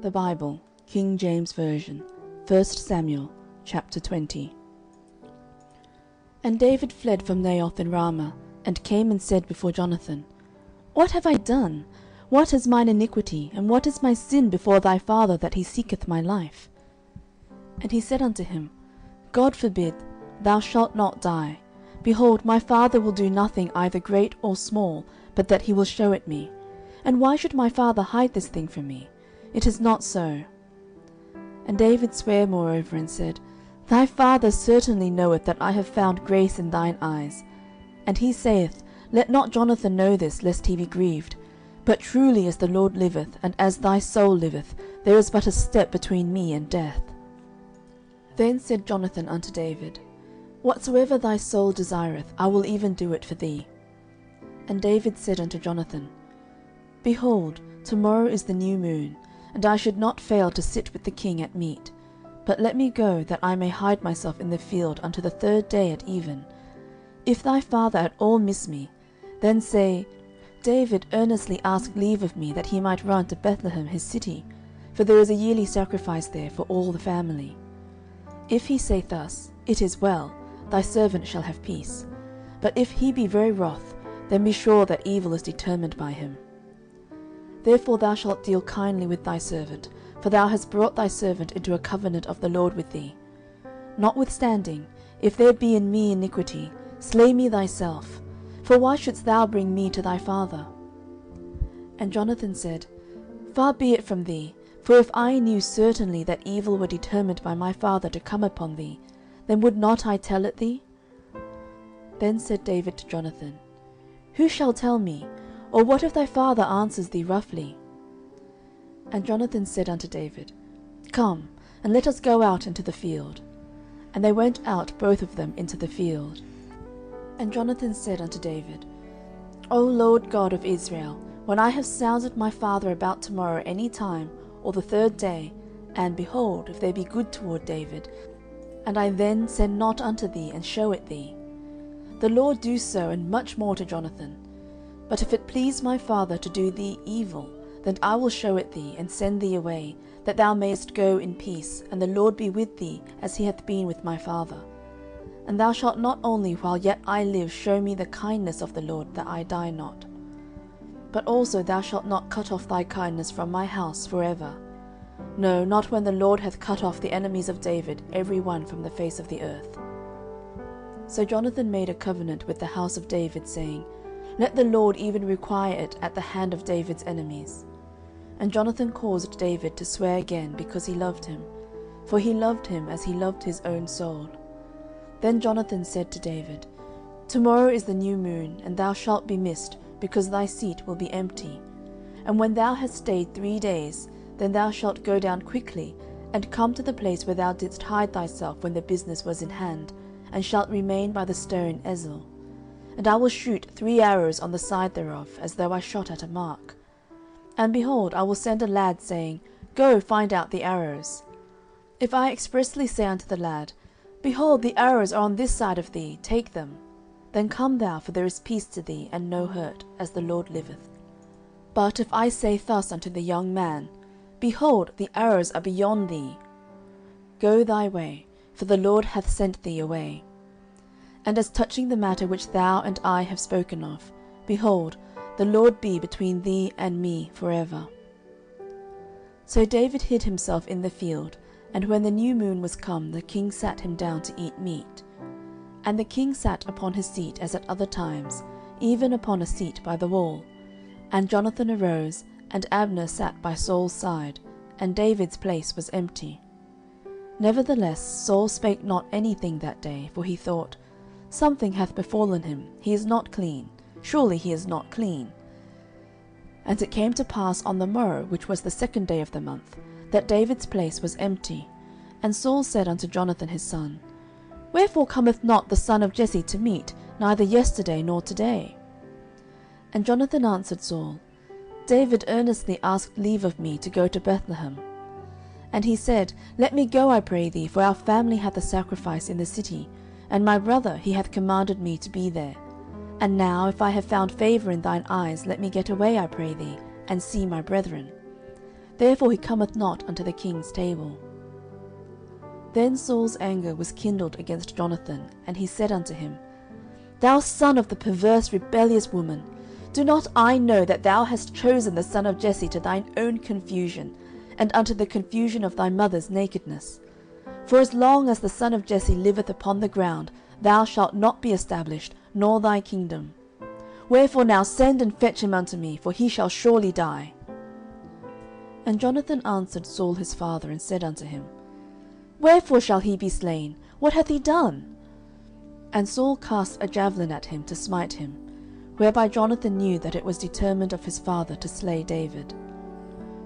The Bible, King James Version, 1 Samuel, chapter 20. And David fled from Naioth in Ramah, and came and said before Jonathan, What have I done? What is mine iniquity, and what is my sin before thy father, that he seeketh my life? And he said unto him, God forbid, thou shalt not die. Behold, my father will do nothing either great or small, but that he will shew it me. And why should my father hide this thing from me? It is not so. And David sware moreover, and said, Thy father certainly knoweth that I have found grace in thine eyes. And he saith, Let not Jonathan know this, lest he be grieved. But truly as the Lord liveth, and as thy soul liveth, there is but a step between me and death. Then said Jonathan unto David, Whatsoever thy soul desireth, I will even do it for thee. And David said unto Jonathan, Behold, tomorrow is the new moon, and I should not fail to sit with the king at meat. But let me go, that I may hide myself in the field unto the 3rd day at even. If thy father at all miss me, then say, David earnestly asked leave of me, that he might run to Bethlehem his city, for there is a yearly sacrifice there for all the family. If he say thus, It is well, thy servant shall have peace. But if he be very wroth, then be sure that evil is determined by him. Therefore thou shalt deal kindly with thy servant, for thou hast brought thy servant into a covenant of the Lord with thee. Notwithstanding, if there be in me iniquity, slay me thyself, for why shouldest thou bring me to thy father? And Jonathan said, Far be it from thee, for if I knew certainly that evil were determined by my father to come upon thee, then would not I tell it thee? Then said David to Jonathan, Who shall tell me? Or what if thy father answers thee roughly? And Jonathan said unto David, Come, and let us go out into the field. And they went out both of them into the field. And Jonathan said unto David, O Lord God of Israel, when I have sounded my father about tomorrow any time, or the 3rd day, and, behold, if there be good toward David, and I then send not unto thee, and shew it thee, the Lord do so, and much more to Jonathan. But if it please my father to do thee evil, then I will shew it thee, and send thee away, that thou mayest go in peace, and the Lord be with thee, as he hath been with my father. And thou shalt not only while yet I live shew me the kindness of the Lord, that I die not. But also thou shalt not cut off thy kindness from my house for ever. No, not when the Lord hath cut off the enemies of David, every one from the face of the earth. So Jonathan made a covenant with the house of David, saying, Let the Lord even require it at the hand of David's enemies. And Jonathan caused David to swear again, because he loved him, for he loved him as he loved his own soul. Then Jonathan said to David, Tomorrow is the new moon, and thou shalt be missed, because thy seat will be empty. And when thou hast stayed 3 days, then thou shalt go down quickly, and come to the place where thou didst hide thyself when the business was in hand, and shalt remain by the stone Ezel. And I will shoot 3 arrows on the side thereof, as though I shot at a mark. And, behold, I will send a lad, saying, Go, find out the arrows. If I expressly say unto the lad, Behold, the arrows are on this side of thee, take them, then come thou, for there is peace to thee, and no hurt, as the Lord liveth. But if I say thus unto the young man, Behold, the arrows are beyond thee, go thy way, for the Lord hath sent thee away. And as touching the matter which thou and I have spoken of, behold, the Lord be between thee and me for ever. So David hid himself in the field, and when the new moon was come, the king sat him down to eat meat. And the king sat upon his seat as at other times, even upon a seat by the wall. And Jonathan arose, and Abner sat by Saul's side, and David's place was empty. Nevertheless Saul spake not anything that day, for he thought, Something hath befallen him, he is not clean, surely he is not clean. And it came to pass on the morrow, which was the 2nd day of the month, that David's place was empty. And Saul said unto Jonathan his son, Wherefore cometh not the son of Jesse to meat, neither yesterday nor today? And Jonathan answered Saul, David earnestly asked leave of me to go to Bethlehem. And he said, Let me go, I pray thee, for our family hath a sacrifice in the city, and my brother he hath commanded me to be there. And now, if I have found favour in thine eyes, let me get away, I pray thee, and see my brethren. therefore he cometh not unto the king's table. Then Saul's anger was kindled against Jonathan, and he said unto him, Thou son of the perverse rebellious woman, do not I know that thou hast chosen the son of Jesse to thine own confusion, and unto the confusion of thy mother's nakedness? For as long as the son of Jesse liveth upon the ground, thou shalt not be established, nor thy kingdom. Wherefore now send and fetch him unto me, for he shall surely die. And Jonathan answered Saul his father, and said unto him, Wherefore shall he be slain? What hath he done? And Saul cast a javelin at him to smite him, whereby Jonathan knew that it was determined of his father to slay David.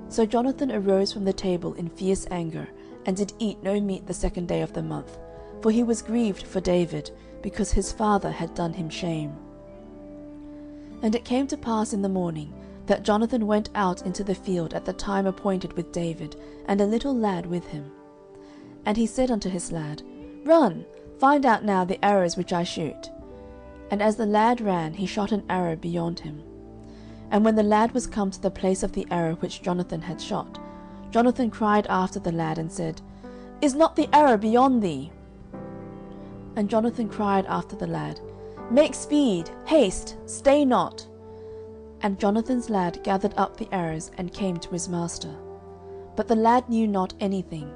So Jonathan arose from the table in fierce anger, and did eat no meat the 2nd day of the month, for he was grieved for David, because his father had done him shame. And it came to pass in the morning, that Jonathan went out into the field at the time appointed with David, and a little lad with him. And he said unto his lad, Run, find out now the arrows which I shoot. And as the lad ran, he shot an arrow beyond him. And when the lad was come to the place of the arrow which Jonathan had shot, Jonathan cried after the lad, and said, Is not the arrow beyond thee? And Jonathan cried after the lad, Make speed, haste, stay not. And Jonathan's lad gathered up the arrows, and came to his master. But the lad knew not anything,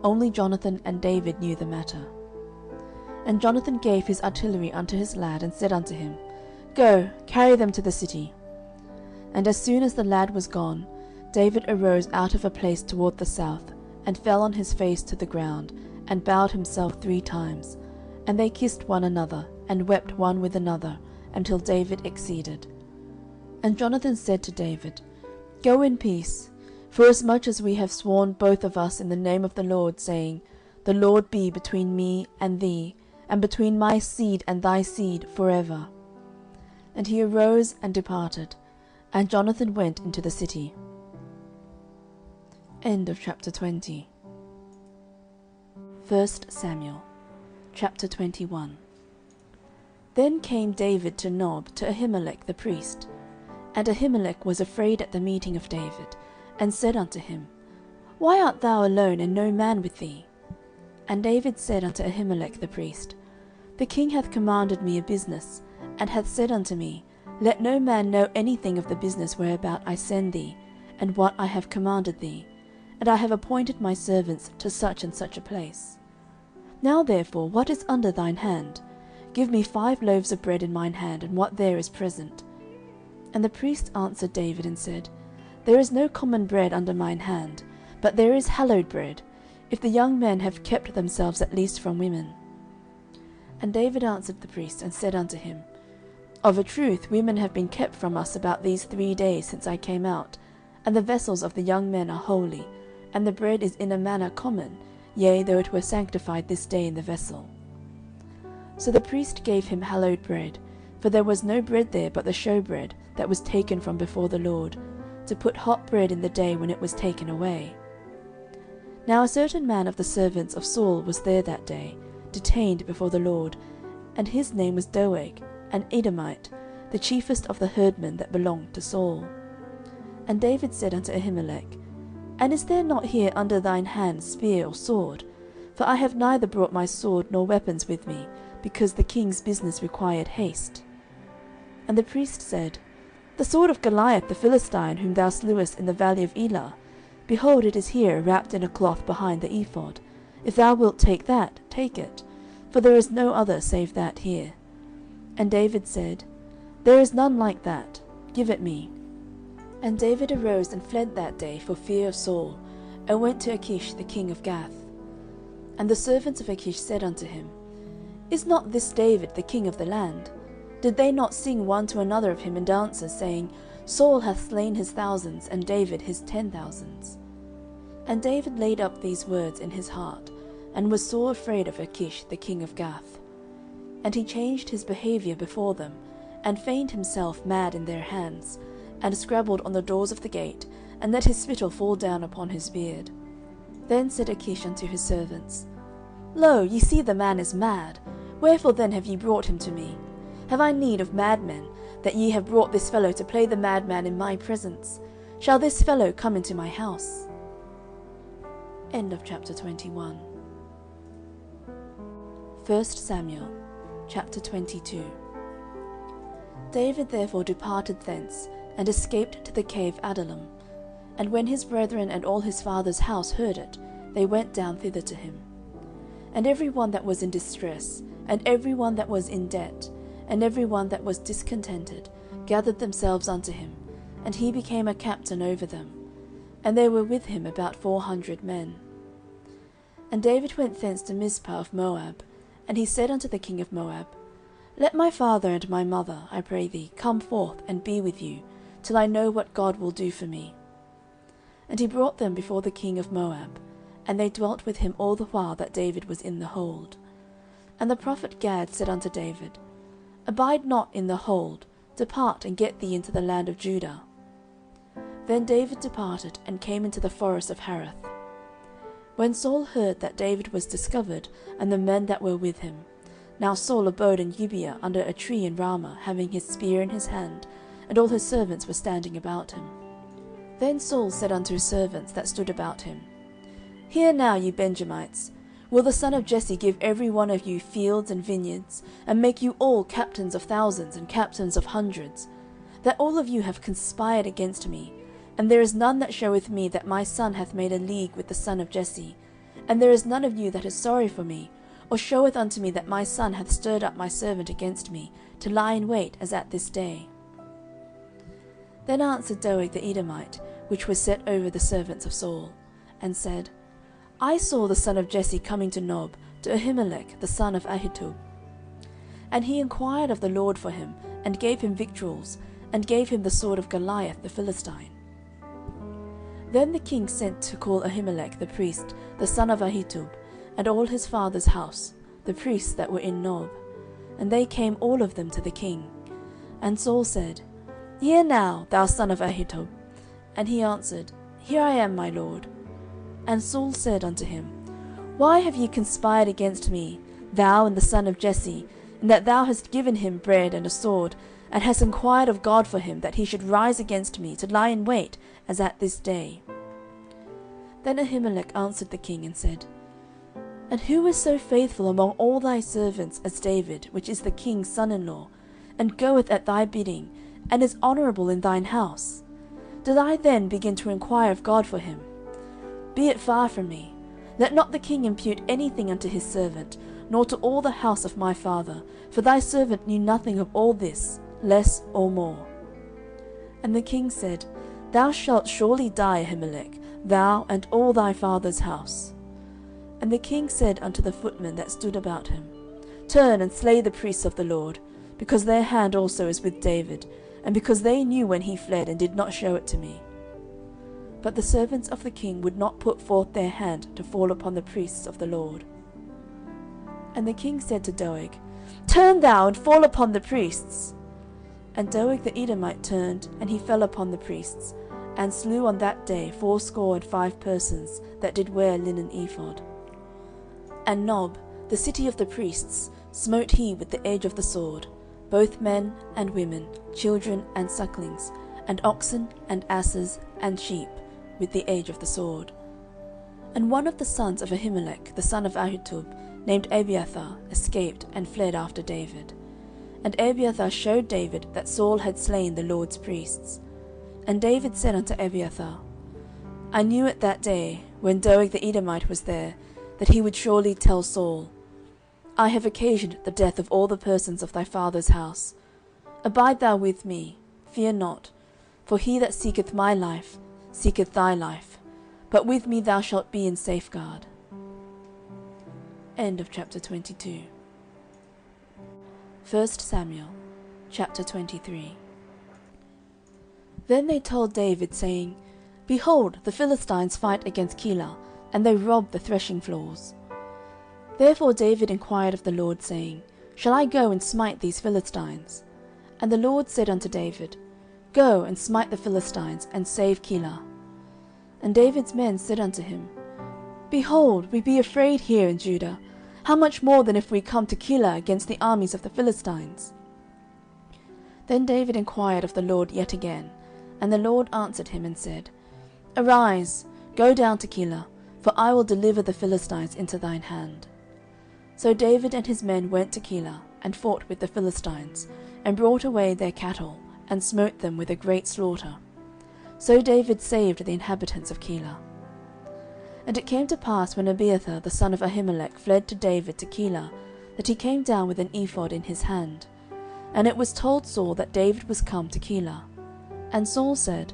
only Jonathan and David knew the matter. And Jonathan gave his artillery unto his lad, and said unto him, Go, carry them to the city. And as soon as the lad was gone, David arose out of a place toward the south, and fell on his face to the ground, and bowed himself 3 times. And they kissed one another, and wept one with another, until David exceeded. And Jonathan said to David, Go in peace, forasmuch as we have sworn both of us in the name of the Lord, saying, The Lord be between me and thee, and between my seed and thy seed for ever. And he arose and departed, and Jonathan went into the city. End of chapter 20. 1 Samuel chapter 21. Then came David to Nob to Ahimelech the priest. And Ahimelech was afraid at the meeting of David, and said unto him, Why art thou alone, and no man with thee? And David said unto Ahimelech the priest, The king hath commanded me a business, and hath said unto me, Let no man know anything of the business whereabout I send thee, and what I have commanded thee, and I have appointed my servants to such and such a place. Now therefore, what is under thine hand? Give me 5 loaves of bread in mine hand, and what there is present. And the priest answered David, and said, There is no common bread under mine hand, but there is hallowed bread, if the young men have kept themselves at least from women. And David answered the priest, and said unto him, Of a truth women have been kept from us about these 3 days since I came out, and the vessels of the young men are holy, and the bread is in a manner common, yea, though it were sanctified this day in the vessel. So the priest gave him hallowed bread, for there was no bread there but the shewbread that was taken from before the Lord, to put hot bread in the day when it was taken away. Now a certain man of the servants of Saul was there that day, detained before the Lord, and his name was Doeg, an Edomite, the chiefest of the herdmen that belonged to Saul. And David said unto Ahimelech, And is there not here under thine hand spear or sword? For I have neither brought my sword nor weapons with me, because the king's business required haste. And the priest said, The sword of Goliath the Philistine, whom thou slewest in the valley of Elah, behold, it is here, wrapped in a cloth behind the ephod. If thou wilt take that, take it, for there is no other save that here. And David said, There is none like that, give it me. And David arose and fled that day for fear of Saul, and went to Achish the king of Gath. And the servants of Achish said unto him, Is not this David the king of the land? Did they not sing one to another of him in dances, saying, Saul hath slain his thousands, and David his 10,000s? And David laid up these words in his heart, and was sore afraid of Achish the king of Gath. And he changed his behaviour before them, and feigned himself mad in their hands, and scrabbled on the doors of the gate, and let his spittle fall down upon his beard. Then said Achish unto his servants, Lo, ye see the man is mad. Wherefore then have ye brought him to me? Have I need of madmen, that ye have brought this fellow to play the madman in my presence? Shall this fellow come into my house? End of chapter 21. 1 Samuel chapter 22. David therefore departed thence, and escaped to the cave Adullam. And when his brethren and all his father's house heard it, they went down thither to him. And every one that was in distress, and every one that was in debt, and every one that was discontented, gathered themselves unto him, and he became a captain over them. And there were with him about 400 men. And David went thence to Mizpah of Moab, and he said unto the king of Moab, Let my father and my mother, I pray thee, come forth and be with you, till I know what God will do for me. And he brought them before the king of Moab, and they dwelt with him all the while that David was in the hold. And the prophet Gad said unto David, Abide not in the hold, depart and get thee into the land of Judah. Then David departed, and came into the forest of Hareth. When Saul heard that David was discovered, and the men that were with him, now Saul abode in Gibeah under a tree in Ramah, having his spear in his hand, and all his servants were standing about him. Then Saul said unto his servants that stood about him, Hear now, ye Benjamites, will the son of Jesse give every one of you fields and vineyards, and make you all captains of thousands and captains of hundreds, that all of you have conspired against me? And there is none that showeth me that my son hath made a league with the son of Jesse, and there is none of you that is sorry for me, or showeth unto me that my son hath stirred up my servant against me, to lie in wait as at this day. Then answered Doeg the Edomite, which was set over the servants of Saul, and said, I saw the son of Jesse coming to Nob, to Ahimelech the son of Ahitub. And he inquired of the LORD for him, and gave him victuals, and gave him the sword of Goliath the Philistine. Then the king sent to call Ahimelech the priest, the son of Ahitub, and all his father's house, the priests that were in Nob. And they came all of them to the king. And Saul said, Hear now, thou son of Ahitub. And he answered, Here I am, my lord. And Saul said unto him, Why have ye conspired against me, thou and the son of Jesse, in that thou hast given him bread and a sword, and hast enquired of God for him, that he should rise against me, to lie in wait, as at this day? Then Ahimelech answered the king, and said, And who is so faithful among all thy servants as David, which is the king's son-in-law, and goeth at thy bidding, and is honourable in thine house? Did I then begin to enquire of God for him? Be it far from me. Let not the king impute anything unto his servant, nor to all the house of my father, for thy servant knew nothing of all this, less or more. And the king said, Thou shalt surely die, Ahimelech, thou and all thy father's house. And the king said unto the footmen that stood about him, Turn and slay the priests of the LORD, because their hand also is with David, and because they knew when he fled, and did not show it to me. But the servants of the king would not put forth their hand to fall upon the priests of the LORD. And the king said to Doeg, Turn thou, and fall upon the priests. And Doeg the Edomite turned, and he fell upon the priests, and slew on that day 75 persons that did wear linen ephod. And Nob, the city of the priests, smote he with the edge of the sword, both men and women, children and sucklings, and oxen and asses and sheep, with the edge of the sword. And one of the sons of Ahimelech, the son of Ahitub, named Abiathar, escaped and fled after David. And Abiathar showed David that Saul had slain the LORD's priests. And David said unto Abiathar, I knew it that day, when Doeg the Edomite was there, that he would surely tell Saul, I have occasioned the death of all the persons of thy father's house. Abide thou with me, fear not, for he that seeketh my life seeketh thy life, but with me thou shalt be in safeguard. End of chapter 22. 1 Samuel chapter 23. Then they told David, saying, Behold, the Philistines fight against Keilah, and they rob the threshing floors. Therefore David inquired of the LORD, saying, Shall I go and smite these Philistines? And the LORD said unto David, Go and smite the Philistines, and save Keilah. And David's men said unto him, Behold, we be afraid here in Judah. How much more than if we come to Keilah against the armies of the Philistines? Then David inquired of the LORD yet again, And the Lord answered him and said, Arise, go down to Keilah, for I will deliver the Philistines into thine hand. So David and his men went to Keilah, and fought with the Philistines, and brought away their cattle, and smote them with a great slaughter. So David saved the inhabitants of Keilah. And it came to pass, when Abiathar the son of Ahimelech fled to David to Keilah, that he came down with an ephod in his hand. And it was told Saul that David was come to Keilah. And Saul said,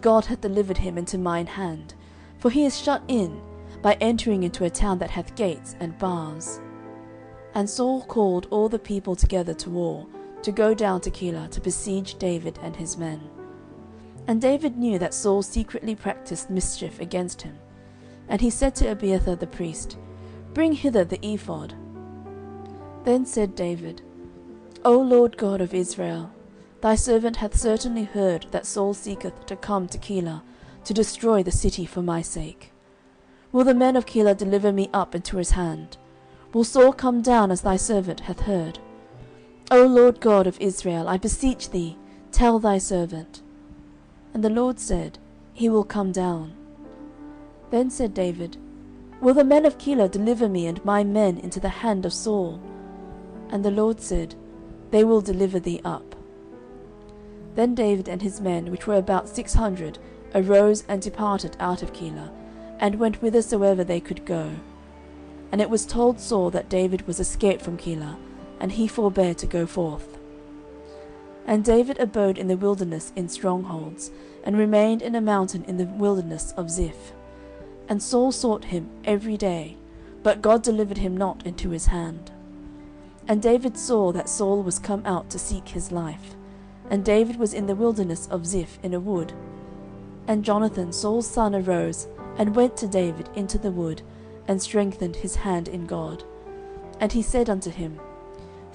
God hath delivered him into mine hand, for he is shut in, by entering into a town that hath gates and bars. And Saul called all the people together to war, to go down to Keilah to besiege David and his men. And David knew that Saul secretly practised mischief against him. And he said to Abiathar the priest, Bring hither the ephod. Then said David, O Lord God of Israel, thy servant hath certainly heard that Saul seeketh to come to Keilah, to destroy the city for my sake. Will the men of Keilah deliver me up into his hand? Will Saul come down as thy servant hath heard? O Lord God of Israel, I beseech thee, tell thy servant. And the Lord said, He will come down. Then said David, Will the men of Keilah deliver me and my men into the hand of Saul? And the Lord said, They will deliver thee up. Then David and his men, which were about 600, arose and departed out of Keilah, and went whithersoever they could go. And it was told Saul that David was escaped from Keilah, and he forbare to go forth. And David abode in the wilderness in strongholds, and remained in a mountain in the wilderness of Ziph. And Saul sought him every day, but God delivered him not into his hand. And David saw that Saul was come out to seek his life, and David was in the wilderness of Ziph in a wood. And Jonathan Saul's son arose, and went to David into the wood, and strengthened his hand in God. And he said unto him,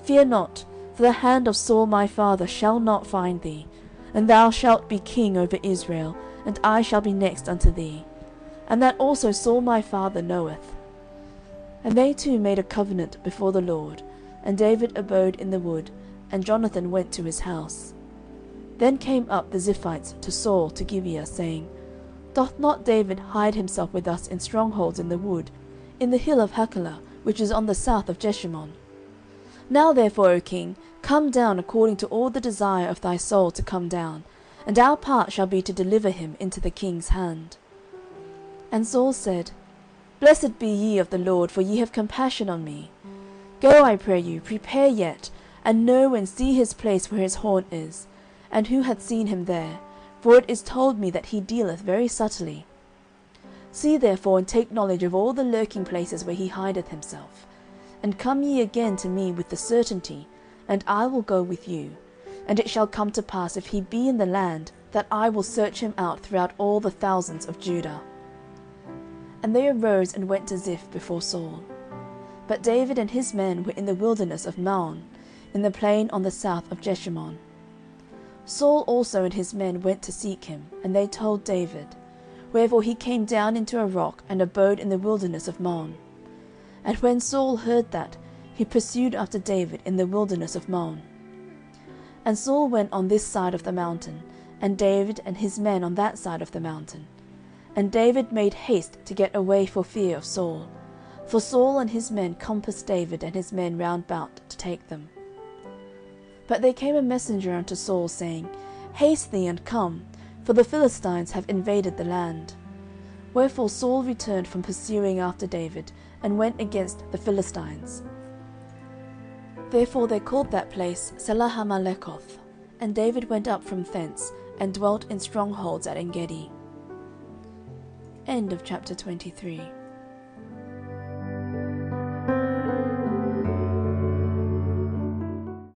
Fear not, for the hand of Saul my father shall not find thee, and thou shalt be king over Israel, and I shall be next unto thee. And that also Saul my father knoweth. And they two made a covenant before the Lord, and David abode in the wood, and Jonathan went to his house. Then came up the Ziphites to Saul to Gibeah, saying, Doth not David hide himself with us in strongholds in the wood, in the hill of Hachilah, which is on the south of Jeshimon? Now therefore, O king, come down according to all the desire of thy soul to come down, and our part shall be to deliver him into the king's hand. And Saul said, Blessed be ye of the Lord, for ye have compassion on me. Go, I pray you, prepare yet, and know and see his place where his haunt is, and who hath seen him there, for it is told me that he dealeth very subtly. See therefore, and take knowledge of all the lurking places where he hideth himself. And come ye again to me with the certainty, and I will go with you. And it shall come to pass, if he be in the land, that I will search him out throughout all the thousands of Judah. And they arose and went to Ziph before Saul. But David and his men were in the wilderness of Maon, in the plain on the south of Jeshimon. Saul also and his men went to seek him, and they told David. Wherefore he came down into a rock, and abode in the wilderness of Maon. And when Saul heard that, he pursued after David in the wilderness of Maon. And Saul went on this side of the mountain, and David and his men on that side of the mountain. And David made haste to get away for fear of Saul. For Saul and his men compassed David and his men round about to take them. But there came a messenger unto Saul, saying, Haste thee, and come, for the Philistines have invaded the land. Wherefore Saul returned from pursuing after David, and went against the Philistines. Therefore they called that place Selahammalekoth. And David went up from thence, and dwelt in strongholds at Engedi. End of chapter 23.